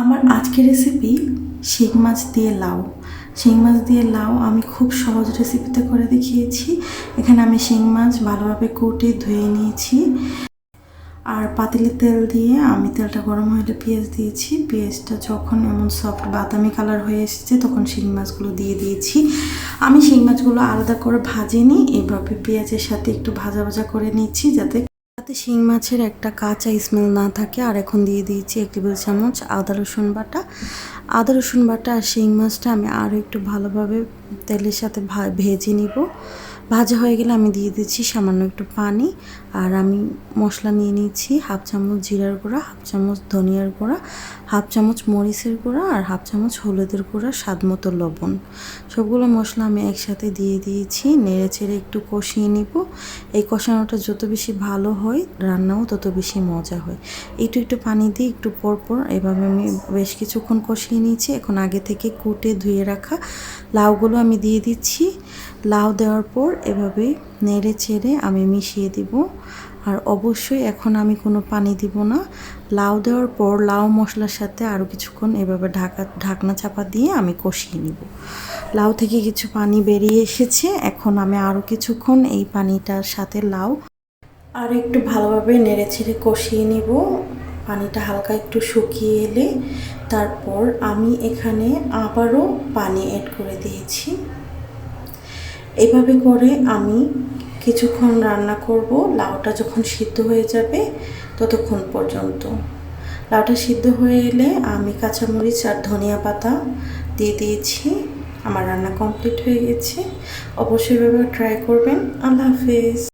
আমার আজকের রেসিপি শিং মাছ দিয়ে লাউ। শিং মাছ দিয়ে লাউ আমি খুব সহজ রেসিপিতে করে দেখিয়েছি। এখানে আমি শিং মাছ ভালোভাবে কুটে ধুয়ে নিয়েছি। আর পাতিলে তেল দিয়ে আমি তেলটা গরম হলে পেঁয়াজ দিয়েছি। পেঁয়াজটা যখন এমন সফট বাদামি কালার হয়ে এসেছে তখন শিং মাছগুলো দিয়ে দিয়েছি। আমি শিং মাছগুলো আলাদা করে ভাজিনি, এভাবে পেঁয়াজের সাথে একটু ভাজা ভাজা করে নিচ্ছি যাতে শিং মাছের একটা কাঁচা স্মেল না থাকে। আর এখন দিয়ে দিয়েছি 1 টেবিল চামচ আদা রসুন বাটা। আদা রসুন বাটা আর শিং মাছটা আমি আরও একটু ভালোভাবে তেলের সাথে ভেজে নিব। ভাজা হয়ে গেলে আমি দিয়ে দিচ্ছি সামান্য একটু পানি। আর আমি মশলা নিয়ে নিচ্ছি 1/2 চামচ জিরার গুঁড়া, 1/2 চামচ ধনিয়ার গুঁড়া, 1/2 চামচ মরিচের গুঁড়া আর 1/2 চামচ হলুদের গুঁড়া, স্বাদ মতো লবণ। সবগুলো মশলা আমি একসাথে দিয়ে দিয়েছি। নেড়ে চেড়ে একটু কষিয়ে নিব। এই কষানোটা যত বেশি ভালো হয় রান্নাও তত বেশি মজা হয়। একটু পানি দিয়ে একটু পরপর এভাবে আমি বেশ কিছুক্ষণ কষিয়ে নিয়েছি। এখন আগে থেকে কুটে ধুয়ে রাখা লাউগুলো আমি দিয়ে দিচ্ছি। লাউ দেওয়ার পর এভাবে নেড়ে চেড়ে আমি মিশিয়ে দিব। আর অবশ্যই এখন আমি কোনো পানি দিব না। লাউ দেওয়ার পর লাউ মশলার সাথে আরও কিছুক্ষণ এভাবে ঢাকনা চাপা দিয়ে আমি কষিয়ে নিব। লাউ থেকে কিছু পানি বেরিয়ে এসেছে। এখন আমি আরও কিছুক্ষণ এই পানিটার সাথে লাউ আর একটু ভালোভাবে নেড়ে ছেড়ে কষিয়ে নিব। পানিটা হালকা একটু শুকিয়ে এলে তারপর আমি এখানে আবারও পানি অ্যাড করে দিয়েছি। এভাবে করে আমি কিছুক্ষণ রান্না করব। লাউটা যখন সিদ্ধ হয়ে যাবে ততক্ষণ পর্যন্ত। লাউটা সিদ্ধ হয়ে এলে আমি কাঁচামরিচ আর ধনিয়া পাতা দিয়ে দিয়েছি। আমার রান্না কমপ্লিট হয়ে গেছে। অবশ্যই এভাবে ট্রাই করবেন। আল্লাহ হাফেজ।